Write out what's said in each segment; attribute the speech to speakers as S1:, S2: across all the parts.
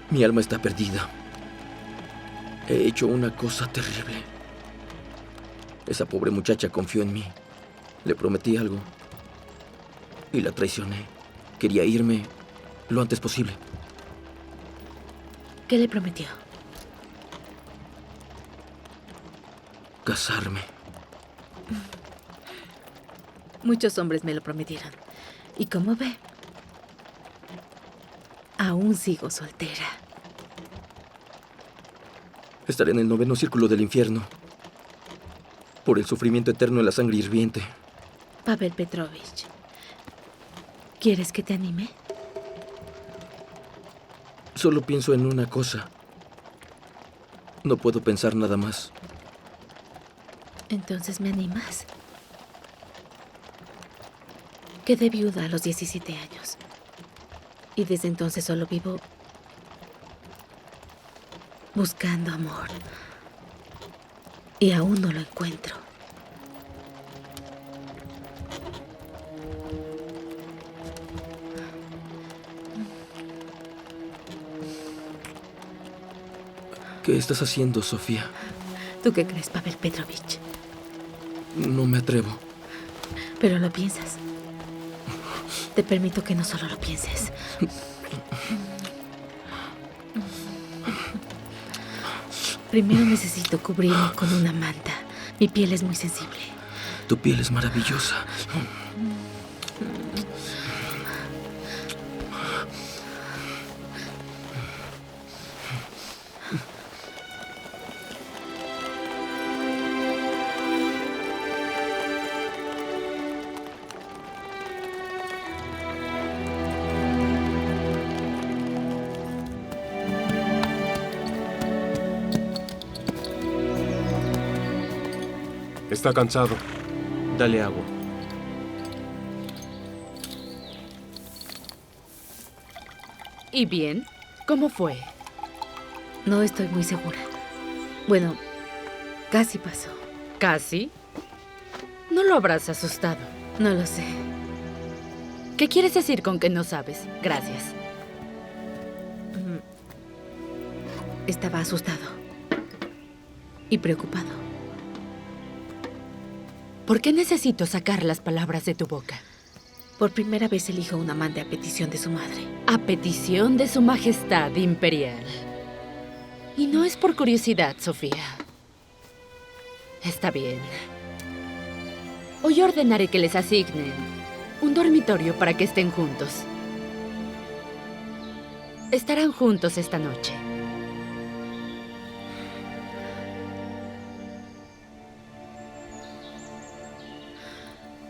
S1: Mi alma está perdida. He hecho una cosa terrible. Esa pobre muchacha confió en mí. Le prometí algo y la traicioné. Quería irme lo antes posible.
S2: ¿Qué le prometió?
S1: Casarme.
S2: Muchos hombres me lo prometieron. ¿Y cómo ve? Aún sigo soltera.
S1: Estaré en el 9º círculo del infierno. Por el sufrimiento eterno en la sangre hirviente.
S2: Pavel Petrovich, ¿quieres que te anime?
S1: Solo pienso en una cosa. No puedo pensar nada más.
S2: Entonces, ¿me animas? Quedé viuda a los 17 años. Y desde entonces solo vivo buscando amor. Y aún no lo encuentro.
S1: ¿Qué estás haciendo, Sofía?
S2: ¿Tú qué crees, Pavel Petrovich?
S1: No me atrevo.
S2: Pero lo piensas. Te permito que no solo lo pienses. Primero necesito cubrirme con una manta. Mi piel es muy sensible.
S1: Tu piel es maravillosa.
S3: Está cansado.
S1: Dale agua.
S4: ¿Y bien? ¿Cómo fue?
S2: No estoy muy segura. Bueno, casi pasó.
S4: ¿Casi? ¿No lo habrás asustado?
S2: No lo sé.
S4: ¿Qué quieres decir con que no sabes? Gracias.
S2: Estaba asustado. Y preocupado.
S4: ¿Por qué necesito sacar las palabras de tu boca?
S2: Por primera vez elijo un amante a petición de su madre.
S4: A petición de su majestad imperial. Y no es por curiosidad, Sofía. Está bien. Hoy ordenaré que les asignen un dormitorio para que estén juntos. Estarán juntos esta noche.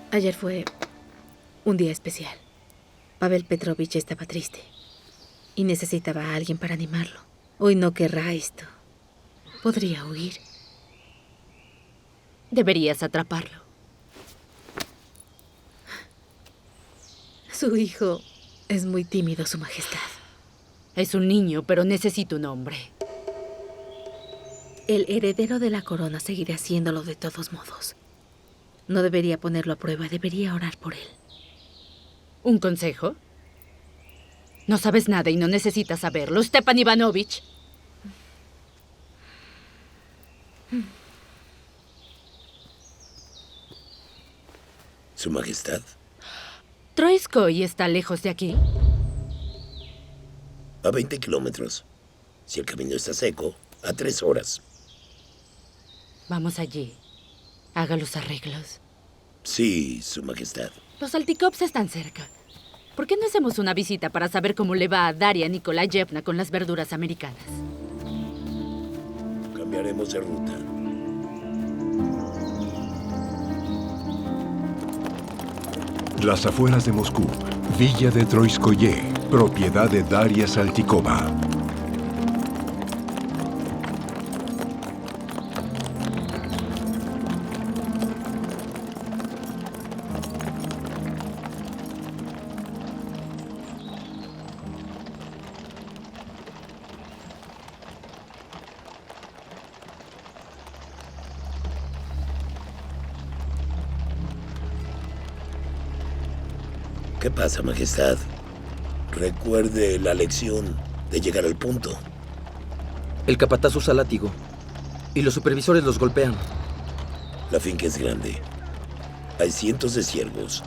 S2: Ayer fue un día especial. Pavel Petrovich estaba triste y necesitaba a alguien para animarlo. Hoy no querrá esto. Podría huir.
S4: Deberías atraparlo.
S2: Su hijo es muy tímido, Su Majestad.
S4: Es un niño, pero necesita un hombre.
S2: El heredero de la corona seguirá haciéndolo de todos modos. No debería ponerlo a prueba, debería orar por él.
S4: ¿Un consejo? No sabes nada y no necesitas saberlo, Stepan Ivanovich.
S5: Su Majestad.
S4: ¿Troiskoy está lejos de aquí?
S5: A 20 kilómetros. Si el camino está seco, a 3 horas.
S4: Vamos allí. Haga los arreglos.
S5: Sí, Su Majestad.
S4: Los Altikops están cerca. ¿Por qué no hacemos una visita para saber cómo le va a Daria Nikolayevna con las verduras americanas?
S5: Cambiaremos de ruta.
S6: Las afueras de Moscú, Villa de Troiskoye, propiedad de Daria Saltikova.
S5: ¿Qué pasa, Majestad? Recuerde la lección. de llegar al punto.
S1: El capataz usa látigo y los supervisores los golpean.
S5: La finca es grande. Hay cientos de ciervos.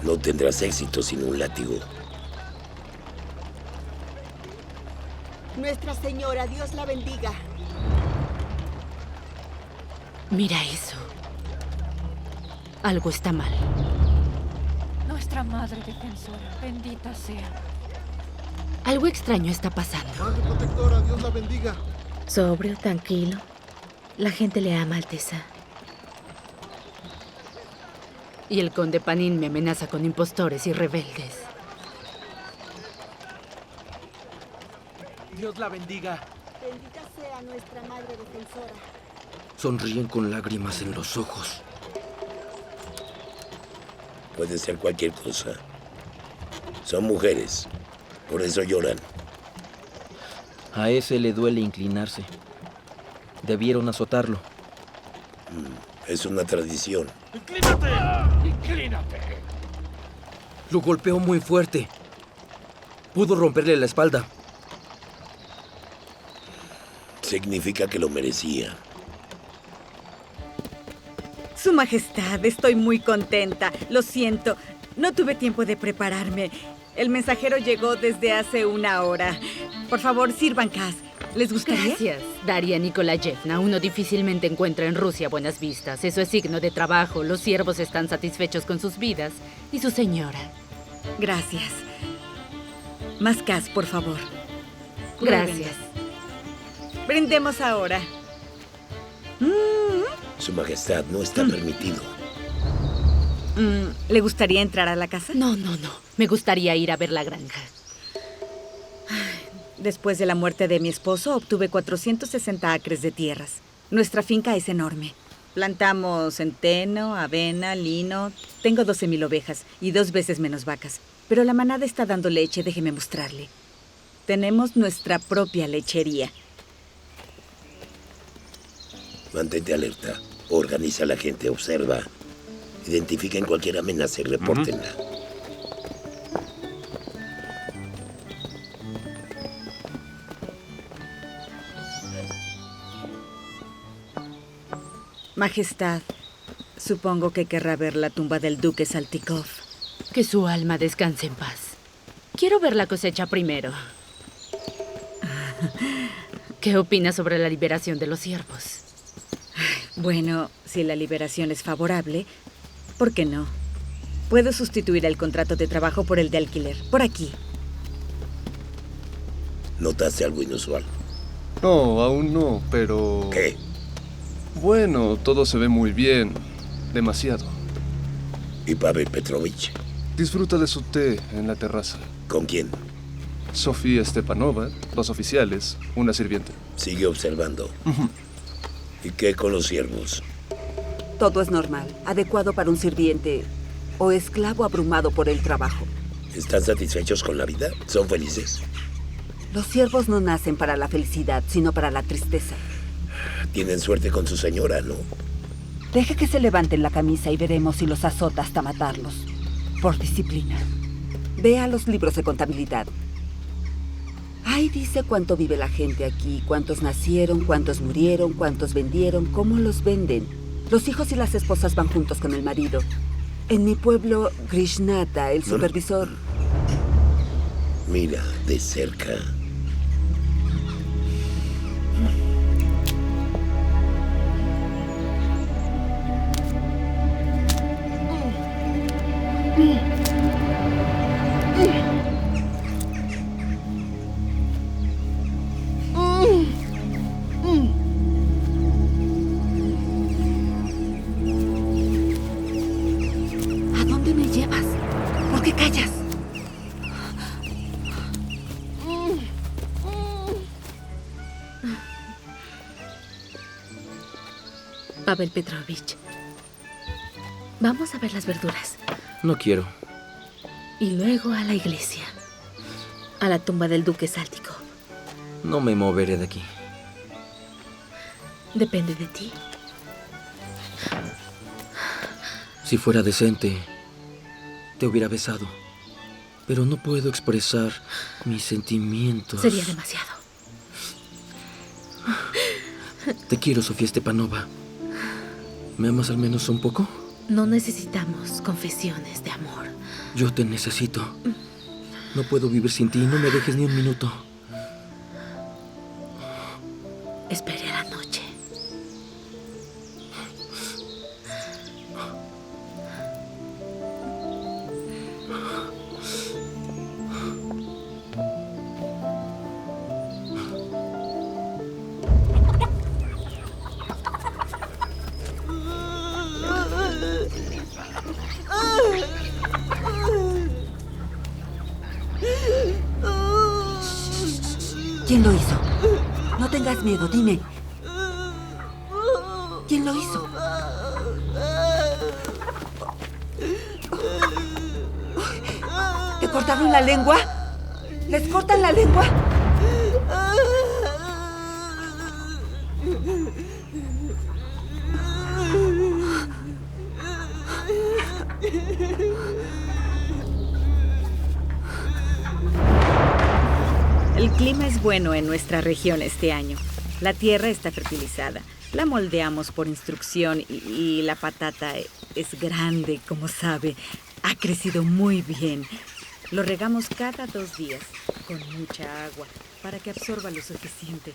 S5: No tendrás éxito sin un látigo.
S7: Nuestra Señora, Dios la bendiga.
S4: Mira eso. Algo está mal.
S8: Nuestra Madre Defensora, bendita sea.
S4: Algo extraño está pasando.
S9: Madre protectora, Dios la bendiga.
S2: Sobrio, tranquilo. La gente le ama, Alteza.
S4: Y el conde Panín me amenaza con impostores y rebeldes.
S10: Dios la bendiga.
S7: Bendita sea nuestra Madre Defensora.
S1: Sonríen con lágrimas en los ojos.
S5: Puede ser cualquier cosa. Son mujeres. Por eso lloran.
S1: A ese le duele inclinarse. Debieron azotarlo.
S5: Es una tradición.
S10: ¡Inclínate! ¡Inclínate!
S1: Lo golpeó muy fuerte. Pudo romperle la espalda.
S5: Significa que lo merecía.
S11: Su Majestad, estoy muy contenta. Lo siento, no tuve tiempo de prepararme. El mensajero llegó desde hace una hora. Por favor, sirvan cas. ¿Les gustaría?
S4: Gracias, Daria Nikolayevna. Uno difícilmente encuentra en Rusia buenas vistas. Eso es signo de trabajo. Los siervos están satisfechos con sus vidas. Y su señora.
S11: Gracias. Más cas, por favor.
S4: Gracias.
S11: Brindemos ahora.
S5: Su Majestad, no está permitido.
S11: ¿Le gustaría entrar a la casa?
S4: No. Me gustaría ir a ver la granja.
S11: Después de la muerte de mi esposo, obtuve 460 acres de tierras. Nuestra finca es enorme. Plantamos centeno, avena, lino. Tengo 12,000 ovejas y 2 veces menos vacas. Pero la manada está dando leche, déjeme mostrarle. Tenemos nuestra propia lechería.
S5: Mantente alerta. Organiza a la gente, observa. Identifiquen cualquier amenaza y repórtenla.
S11: Majestad, supongo que querrá ver la tumba del duque Saltykov.
S4: Que su alma descanse en paz. Quiero ver la cosecha primero. ¿Qué opina sobre la liberación de los siervos?
S11: Bueno, si la liberación es favorable, ¿por qué no? Puedo sustituir el contrato de trabajo por el de alquiler. Por aquí.
S5: ¿Notaste algo inusual?
S3: No, aún no, pero...
S5: ¿Qué?
S3: Bueno, todo se ve muy bien. Demasiado.
S5: ¿Y Pavel Petrovich?
S3: Disfruta de su té en la terraza.
S5: ¿Con quién?
S3: Sofía Stepanova, 2 oficiales, una sirviente.
S5: Sigue observando. ¿Y qué con los siervos?
S7: Todo es normal, adecuado para un sirviente o esclavo abrumado por el trabajo.
S5: ¿Están satisfechos con la vida? ¿Son felices?
S7: Los siervos no nacen para la felicidad, sino para la tristeza.
S5: Tienen suerte con su señora, ¿no?
S7: Deje que se levanten la camisa y veremos si los azota hasta matarlos. Por disciplina. Vea los libros de contabilidad. Ahí dice cuánto vive la gente aquí, cuántos nacieron, cuántos murieron, cuántos vendieron, cómo los venden. Los hijos y las esposas van juntos con el marido. En mi pueblo, Grishnata, el supervisor...
S5: Mira, de cerca.
S7: ¿A dónde me llevas? ¿Por qué callas?
S2: Pavel Petrovich, vamos a ver las verduras.
S1: No quiero.
S2: Y luego a la iglesia. A la tumba del duque Saltykov.
S1: No me moveré de aquí.
S2: Depende de ti.
S1: Si fuera decente, te hubiera besado. pero no puedo expresar mis sentimientos.
S2: Sería demasiado.
S1: Te quiero, Sofía Stepanova. ¿Me amas al menos un poco?
S2: No necesitamos confesiones de amor.
S1: Yo te necesito. No puedo vivir sin ti. No me dejes ni un minuto.
S2: Espere a la noche.
S7: ¿Quién lo hizo? No tengas miedo, dime. ¿Quién lo hizo? ¿Te cortaron la lengua? ¿Les cortan la lengua?
S11: El clima es bueno en nuestra región este año. La tierra está fertilizada. La moldeamos por instrucción y la patata es grande, como sabe. Ha crecido muy bien. Lo regamos cada 2 días, con mucha agua, para que absorba lo suficiente.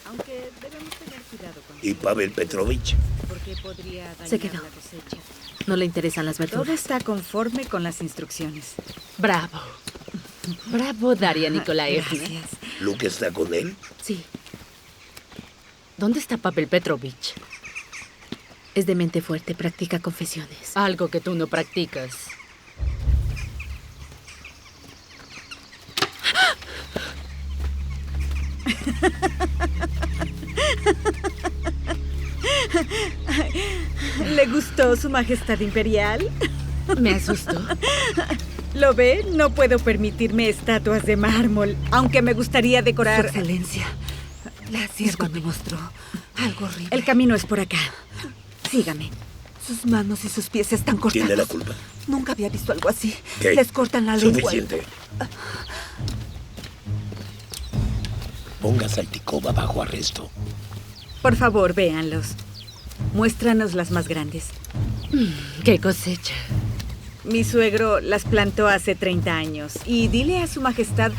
S11: Aunque debemos tener cuidado con...
S5: ¿Y Pavel Petrovich?
S11: Porque podría dañar
S2: Se quedó.
S11: la cosecha.
S2: No le interesan las verduras.
S11: Todo está conforme con las instrucciones.
S4: Bravo. Bravo, Daria Nikolaevna.
S11: Gracias.
S5: ¿Luke está con él?
S2: Sí,
S4: ¿Dónde está Pavel Petrovich?
S2: es de mente fuerte, practica confesiones.
S4: Algo que tú no practicas.
S11: ¿Le gustó Su Majestad Imperial?
S4: Me asustó.
S11: ¿Lo ve? No puedo permitirme estatuas de mármol, aunque me gustaría
S7: Su
S11: decorar...
S7: Excelencia, la sierva me mostró algo horrible.
S11: El camino es por acá. Sígame.
S7: Sus manos y sus pies están cortados.
S5: Tiene la culpa.
S7: Nunca había visto algo así.
S5: ¿Qué?
S7: Les cortan la lengua.
S5: Suficiente. Ponga a Saltikova bajo arresto.
S11: Por favor, véanlos. Muéstranos las más grandes.
S4: ¡Qué cosecha!
S11: Mi suegro las plantó hace 30 años. Y dile a Su Majestad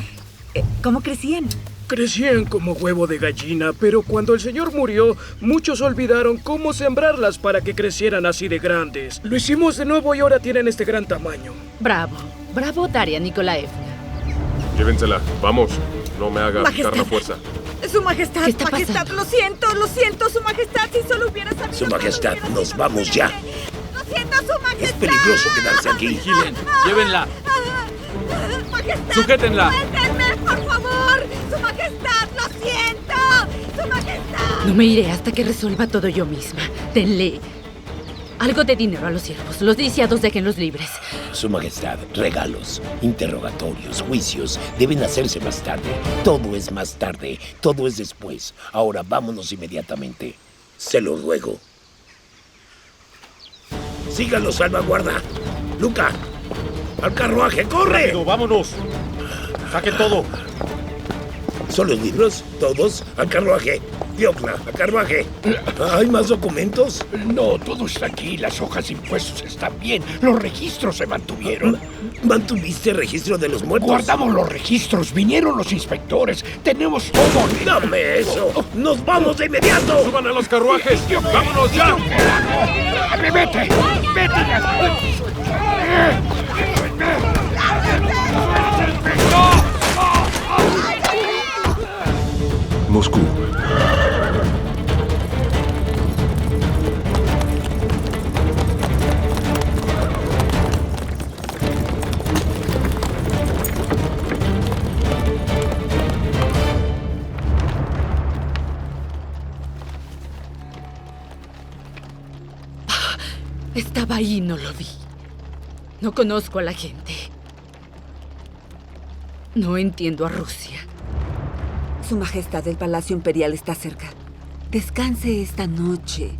S11: cómo crecían.
S10: Crecían como huevo de gallina, pero cuando el señor murió, muchos olvidaron cómo sembrarlas para que crecieran así de grandes. Lo hicimos de nuevo y ahora tienen este gran tamaño.
S4: Bravo. Bravo, Daria Nikolaevna.
S3: Llévensela, vamos. No me haga
S11: Majestad.
S3: aplicar la fuerza.
S11: Su Majestad,
S4: ¿Qué está
S11: Majestad,
S4: pasando?
S11: lo siento, Su Majestad, si solo hubiera sabido...
S5: Su Majestad, nos vamos ya.
S11: Lo siento, Su Majestad.
S5: Es peligroso quedarse aquí.
S10: Vigilen, llévenla.
S11: Majestad,
S10: Sujétenla.
S11: suéltenme, por favor. Su Majestad, lo siento. Su Majestad.
S4: No me iré hasta que resuelva todo yo misma. Denle algo de dinero a los siervos. Los lisiados déjenlos libres.
S5: Su Majestad, regalos, interrogatorios, juicios deben hacerse más tarde. Todo es más tarde, todo es después. Ahora vámonos inmediatamente. Se lo ruego. Síganlo, salvaguarda. Luca, al carruaje, corre.
S10: Rápido, vámonos. Saquen todo.
S5: ¿Son los libros? ¿Todos? Al carruaje. Diocla, al carruaje. ¿Hay más documentos?
S10: No, todo está aquí. Las hojas de impuestos están bien. Los registros se mantuvieron.
S5: ¿Mantuviste registro de los muertos?
S10: Guardamos los registros. Vinieron los inspectores. Tenemos todo.
S5: ¡Dame eso! ¡Nos vamos de inmediato!
S3: ¡Suban a los carruajes! ¡Vámonos ya!
S10: ¡Vete! ¡Vete!
S6: Moscú.
S4: Estaba ahí y no lo vi. No conozco a la gente. No entiendo a Rusia.
S7: Su Majestad, el Palacio Imperial está cerca. Descanse esta noche.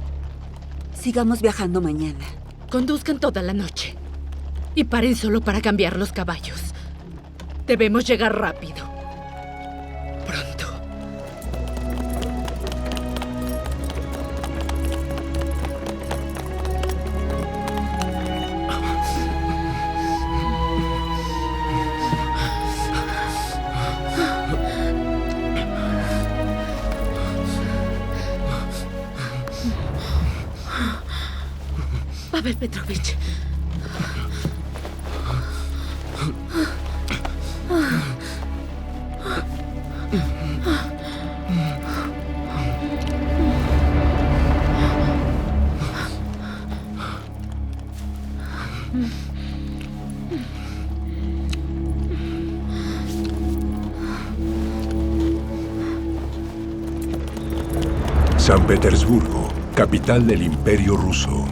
S7: Sigamos viajando mañana.
S4: Conduzcan toda la noche. Y paren solo para cambiar los caballos. Debemos llegar rápido. Pronto.
S2: Pavel Petrovich.
S6: San Petersburgo, capital del Imperio Ruso.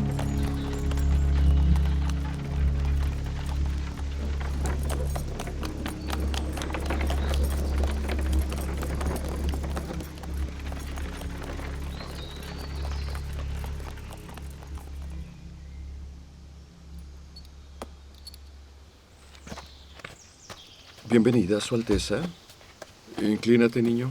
S12: Bienvenida, Su Alteza. Inclínate, niño.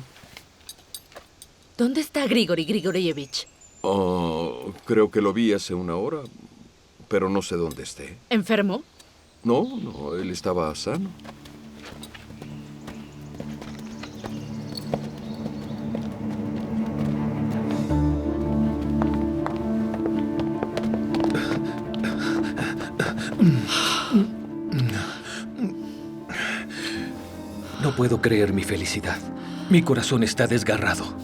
S4: ¿Dónde está Grigori Grigorievich?
S12: Oh, creo que lo vi hace una hora, pero no sé dónde esté.
S4: ¿Enfermo?
S12: No, él estaba sano.
S13: No puedo creer mi felicidad. Mi corazón está desgarrado.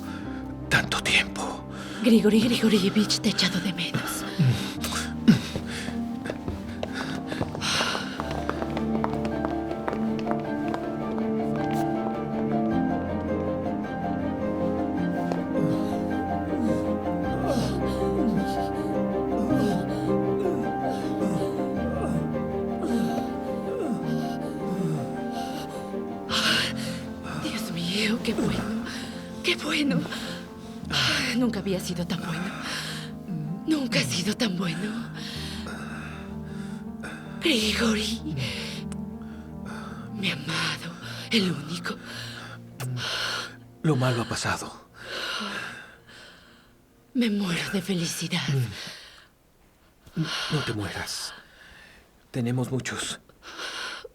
S13: Tanto tiempo.
S2: Grigori Grigorievich te he echado de menos.
S4: Dios mío, qué bueno. Qué bueno. Nunca había sido tan bueno. Nunca ha sido tan bueno. Grigori. Mi amado, el único.
S13: Lo malo ha pasado.
S4: Me muero de felicidad.
S13: No te mueras. Tenemos muchos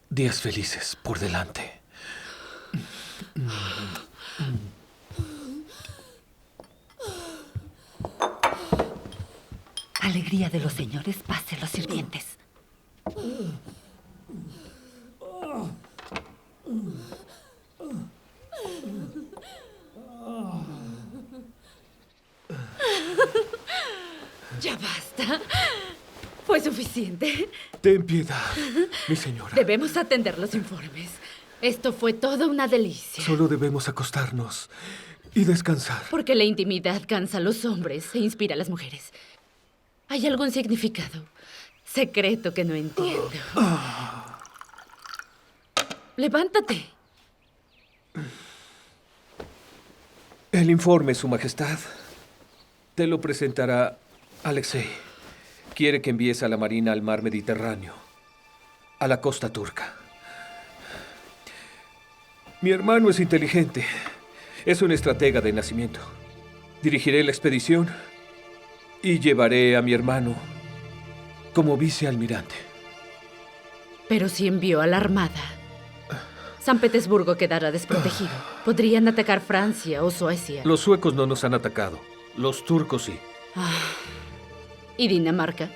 S13: días felices por delante.
S7: Alegría de los señores, paz de los sirvientes.
S4: Ya basta. Fue suficiente.
S13: Ten piedad, mi señora.
S4: Debemos atender los informes. Esto fue toda una delicia.
S13: Solo debemos acostarnos y descansar.
S4: Porque la intimidad cansa a los hombres e inspira a las mujeres. ¿Hay algún significado secreto que no entiendo? Levántate.
S13: El informe, Su Majestad. Te lo presentará Alexei. Quiere que envíes a la Marina al mar Mediterráneo, a la costa turca. Mi hermano es inteligente. Es un estratega de nacimiento. Dirigiré la expedición y llevaré a mi hermano como vicealmirante.
S4: Pero si envió a la armada, San Petersburgo quedará desprotegido. Podrían atacar Francia o Suecia.
S13: Los suecos no nos han atacado. Los turcos sí.
S4: ¿Y Dinamarca?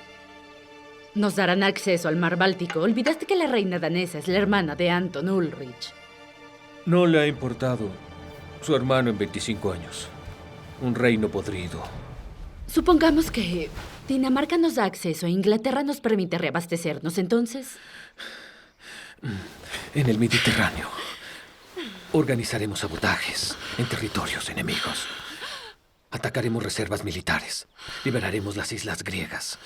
S4: Nos darán acceso al mar Báltico. Olvidaste que la reina danesa es la hermana de Anton Ulrich.
S13: No le ha importado su hermano en 25 años. Un reino podrido.
S4: Supongamos que Dinamarca nos da acceso e Inglaterra nos permite reabastecernos, entonces...
S13: En el Mediterráneo organizaremos sabotajes en territorios enemigos. Atacaremos reservas militares. Liberaremos las islas griegas.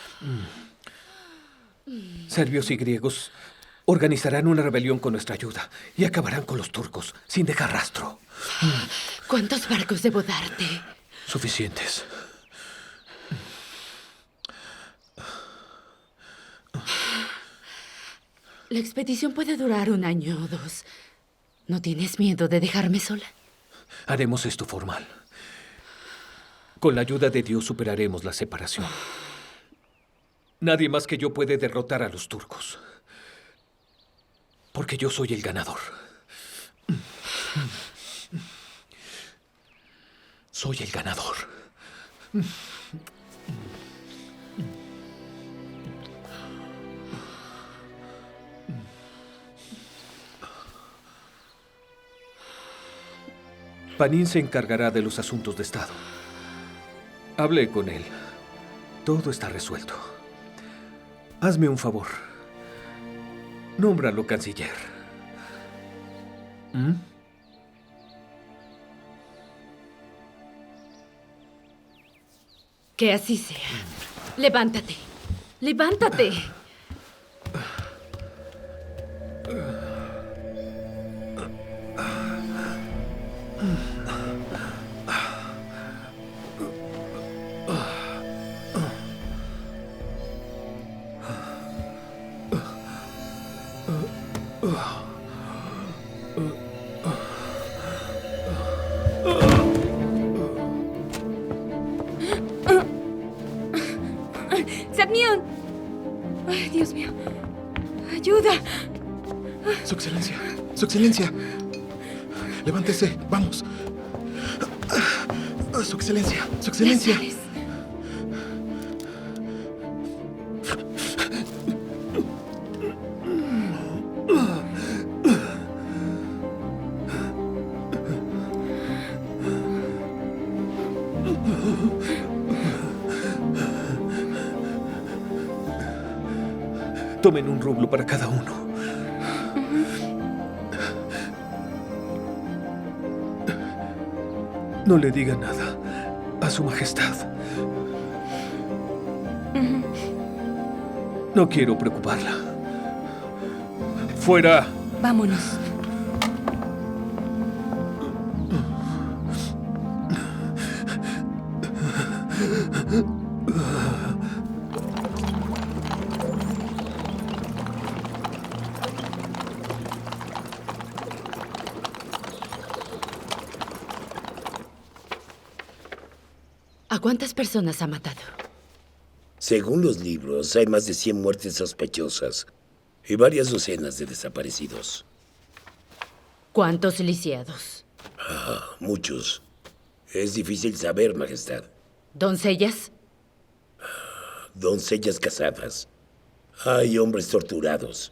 S13: Serbios y griegos organizarán una rebelión con nuestra ayuda y acabarán con los turcos sin dejar rastro.
S4: ¿Cuántos barcos debo darte?
S13: Suficientes.
S4: La expedición puede durar 1 año o 2. ¿No tienes miedo de dejarme sola?
S13: Haremos esto formal. Con la ayuda de Dios superaremos la separación. Nadie más que yo puede derrotar a los turcos. Porque yo soy el ganador. Soy el ganador. Panín se encargará de los asuntos de Estado. Hablé con él. Todo está resuelto. Hazme un favor. Nómbralo canciller. ¿Mm?
S4: Que así sea. Levántate. ¡Levántate!
S8: ¡Sedmión! ¡Ay, Dios mío! ¡Ayuda!
S9: Su Excelencia, Su Excelencia. Levántese, vamos. Su Excelencia, Su Excelencia.
S8: Las
S13: Tomen un rublo para cada uno. No le diga nada a su majestad. No quiero preocuparla. ¡Fuera!
S8: Vámonos.
S4: ¿A cuántas personas ha matado?
S5: Según los libros, hay más de 100 muertes sospechosas y varias docenas de desaparecidos.
S4: ¿Cuántos lisiados?
S5: Muchos. Es difícil saber, Majestad.
S4: ¿Doncellas?
S5: Doncellas casadas. Hay hombres torturados.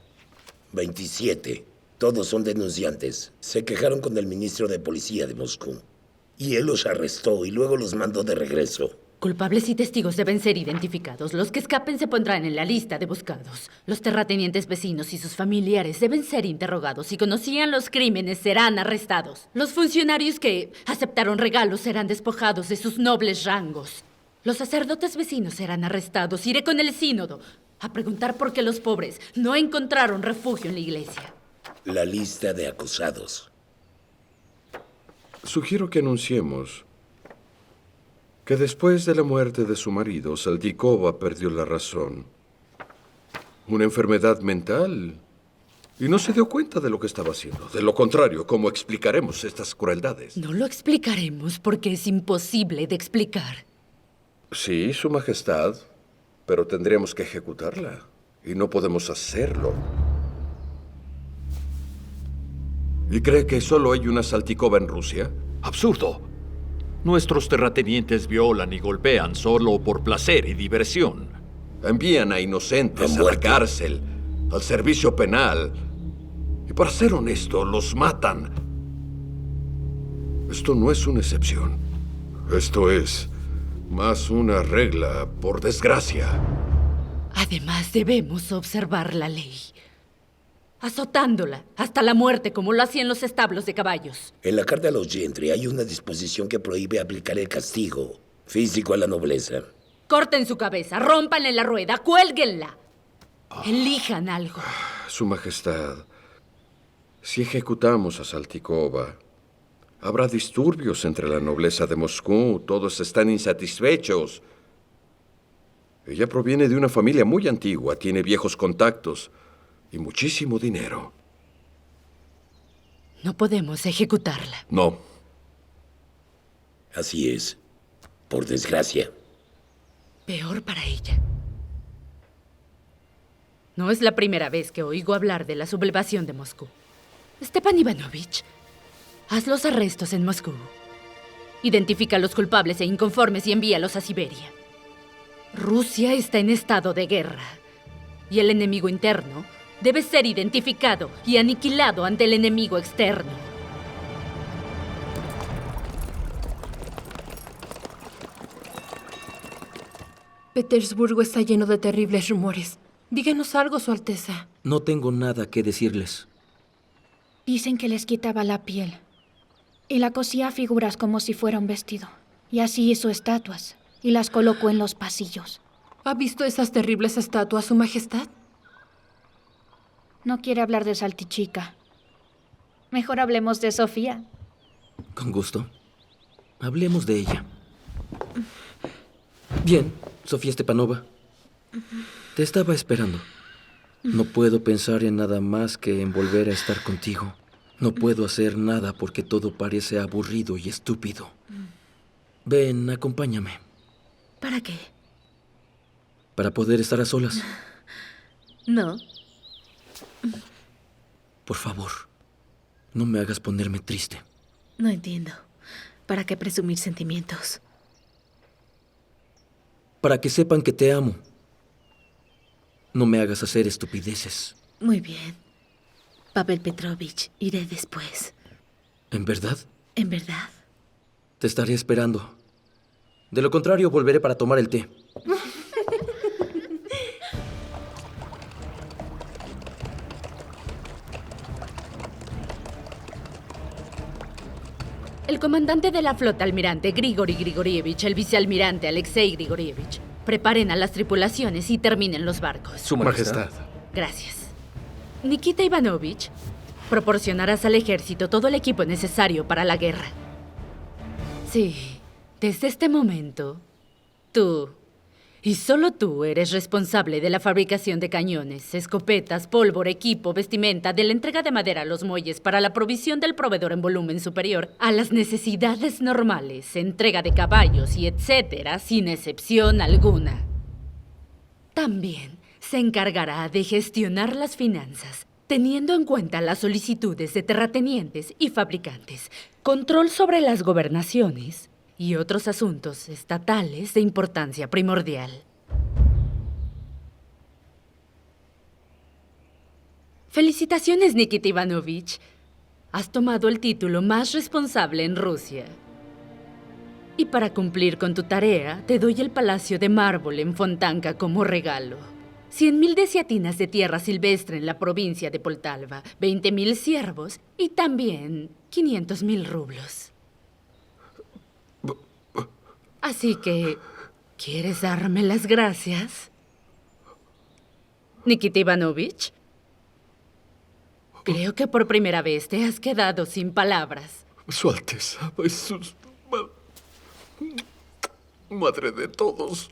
S5: 27. Todos son denunciantes. Se quejaron con el ministro de Policía de Moscú. Y él los arrestó y luego los mandó de regreso.
S4: Culpables y testigos deben ser identificados. Los que escapen se pondrán en la lista de buscados. Los terratenientes vecinos y sus familiares deben ser interrogados. Si conocían los crímenes, serán arrestados. Los funcionarios que aceptaron regalos serán despojados de sus nobles rangos. Los sacerdotes vecinos serán arrestados. Iré con el sínodo a preguntar por qué los pobres no encontraron refugio en la iglesia.
S5: La lista de acusados.
S12: Sugiero que anunciemos que después de la muerte de su marido, Saltykova perdió la razón. Una enfermedad mental. Y no se dio cuenta de lo que estaba haciendo. De lo contrario, ¿cómo explicaremos estas crueldades?
S4: No lo explicaremos porque es imposible de explicar.
S12: Sí, Su Majestad, pero tendríamos que ejecutarla. Y no podemos hacerlo. ¿Y cree que solo hay una Saltykova en Rusia?
S14: ¡Absurdo! Nuestros terratenientes violan y golpean solo por placer y diversión.
S12: Envían a inocentes a la cárcel, al servicio penal. Y para ser honesto, los matan. Esto no es una excepción. Esto es más una regla, por desgracia.
S4: Además, debemos observar la ley. Azotándola hasta la muerte, como lo hacían los establos de caballos.
S5: En la Carta a los Gentry hay una disposición que prohíbe aplicar el castigo físico a la nobleza.
S4: Corten su cabeza, rómpanle la rueda, cuélguenla. Elijan algo.
S12: Su Majestad, si ejecutamos a Saltykova, habrá disturbios entre la nobleza de Moscú. Todos están insatisfechos. Ella proviene de una familia muy antigua, tiene viejos contactos. y muchísimo dinero.
S4: No podemos ejecutarla.
S12: No.
S5: Así es. Por desgracia.
S4: Peor para ella. No es la primera vez que oigo hablar de la sublevación de Moscú. Stepan Ivanovich, haz los arrestos en Moscú. Identifica a los culpables e inconformes y envíalos a Siberia. Rusia está en estado de guerra. Y el enemigo interno debe ser identificado y aniquilado ante el enemigo externo.
S15: Petersburgo está lleno de terribles rumores. Díganos algo, Su Alteza.
S1: No tengo nada que decirles.
S16: Dicen que les quitaba la piel y la cosía a figuras como si fuera un vestido. Y así hizo estatuas y las colocó en los pasillos.
S15: ¿Ha visto esas terribles estatuas, Su Majestad?
S16: No quiere hablar de Saltichica. Mejor hablemos de Sofía.
S1: Con gusto. Hablemos de ella. Bien, Sofía Stepanova. Te estaba esperando. No puedo pensar en nada más que en volver a estar contigo. No puedo hacer nada porque todo parece aburrido y estúpido. Ven, acompáñame.
S2: ¿Para qué?
S1: Para poder estar a solas.
S2: No.
S1: Por favor, no me hagas ponerme triste.
S2: No entiendo. ¿Para qué presumir sentimientos?
S1: Para que sepan que te amo. No me hagas hacer estupideces.
S2: Muy bien. Pavel Petrovich, iré después.
S1: ¿En verdad?
S2: ¿En verdad?
S1: Te estaré esperando. De lo contrario, volveré para tomar el té.
S4: El comandante de la flota, almirante Grigori Grigorievich, el vicealmirante Alexei Grigorievich, preparen a las tripulaciones y terminen los barcos.
S9: Su Majestad.
S4: Gracias. Nikita Ivanovich, proporcionarás al ejército todo el equipo necesario para la guerra. Sí, desde este momento, tú, y solo tú, eres responsable de la fabricación de cañones, escopetas, pólvora, equipo, vestimenta, de la entrega de madera a los muelles para la provisión del proveedor en volumen superior a las necesidades normales, entrega de caballos y etcétera, sin excepción alguna. También se encargará de gestionar las finanzas, teniendo en cuenta las solicitudes de terratenientes y fabricantes, control sobre las gobernaciones y otros asuntos estatales de importancia primordial. Felicitaciones, Nikita Ivanovich. Has tomado el título más responsable en Rusia. Y para cumplir con tu tarea, te doy el Palacio de Mármol en Fontanka como regalo. 100.000 desiatinas de tierra silvestre en la provincia de Poltava, 20.000 ciervos y también 500.000 rublos. Así que, ¿quieres darme las gracias? Nikita Ivanovich, creo que por primera vez te has quedado sin palabras.
S12: Su Alteza, madre de todos.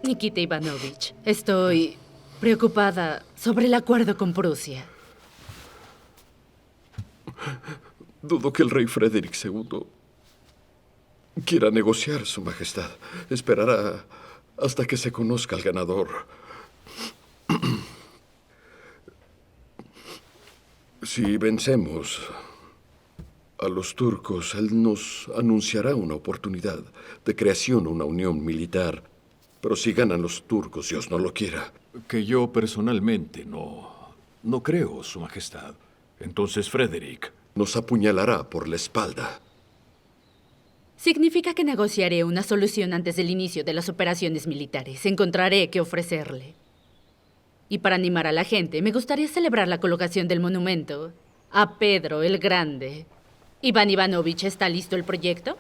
S4: Nikita Ivanovich, estoy preocupada sobre el acuerdo con Prusia.
S12: Dudo que el rey Frederick II quiera negociar, Su Majestad. Esperará hasta que se conozca al ganador. Si vencemos a los turcos, él nos anunciará una oportunidad de creación de una unión militar. Pero si ganan los turcos, Dios no lo quiera.
S14: Que yo personalmente no creo, Su Majestad. Entonces Frederick
S12: nos apuñalará por la espalda.
S4: Significa que negociaré una solución antes del inicio de las operaciones militares. Encontraré qué ofrecerle. Y para animar a la gente, me gustaría celebrar la colocación del monumento a Pedro el Grande. Iván Ivanovich, ¿está listo el proyecto?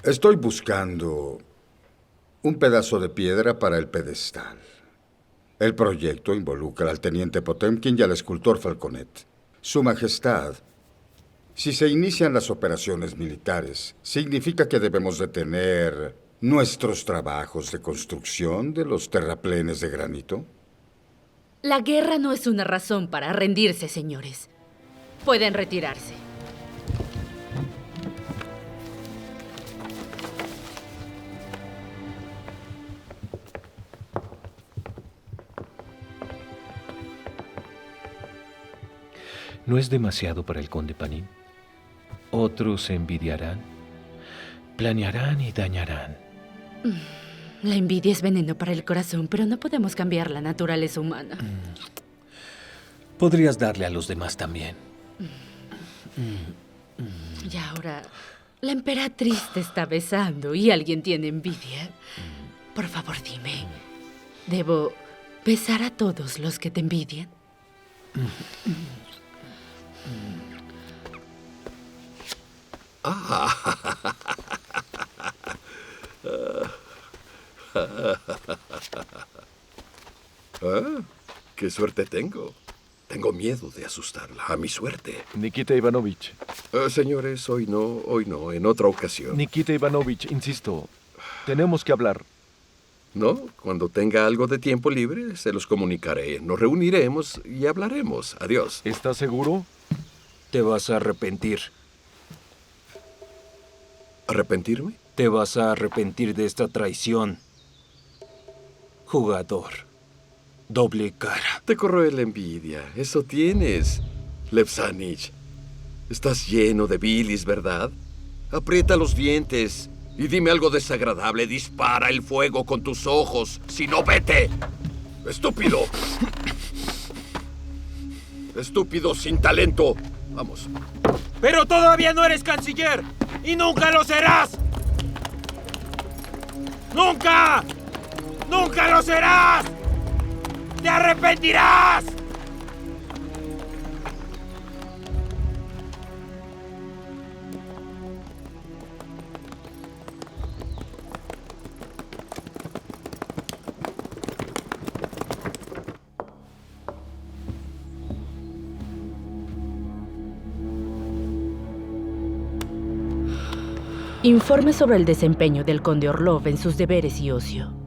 S17: Estoy buscando un pedazo de piedra para el pedestal. El proyecto involucra al teniente Potemkin y al escultor Falconet. Su Majestad, si se inician las operaciones militares, significa que debemos de tener ¿Nuestros trabajos de construcción de los terraplenes de granito?
S4: La guerra no es una razón para rendirse, señores. Pueden retirarse.
S13: ¿No es demasiado para el conde Panin? Otros envidiarán, planearán y dañarán.
S4: La envidia es veneno para el corazón, pero no podemos cambiar la naturaleza humana.
S13: Podrías darle a los demás también.
S4: Y ahora, la emperatriz te está besando y alguien tiene envidia. Por favor, dime, ¿debo besar a todos los que te envidian?
S12: ¡Qué suerte tengo! Tengo miedo de asustarla, a mi suerte.
S14: Nikita Ivanovich.
S12: Señores, hoy no, en otra ocasión.
S14: Nikita Ivanovich, insisto, tenemos que hablar.
S12: No, cuando tenga algo de tiempo libre, se los comunicaré. Nos reuniremos y hablaremos. Adiós.
S14: ¿Estás seguro?
S10: Te vas a arrepentir.
S12: ¿Arrepentirme?
S10: Te vas a arrepentir de esta traición. Jugador. Doble cara.
S12: Te corroe la envidia. Eso tienes, Levsanich. Estás lleno de bilis, ¿verdad? Aprieta los dientes y dime algo desagradable. Dispara el fuego con tus ojos. Si no, vete. ¡Estúpido! ¡Estúpido sin talento! Vamos.
S10: ¡Pero todavía no eres canciller! ¡Y nunca lo serás! ¡Nunca! ¡Nunca lo serás! ¡Te arrepentirás!
S4: Informe sobre el desempeño del conde Orlov en sus deberes y ocio.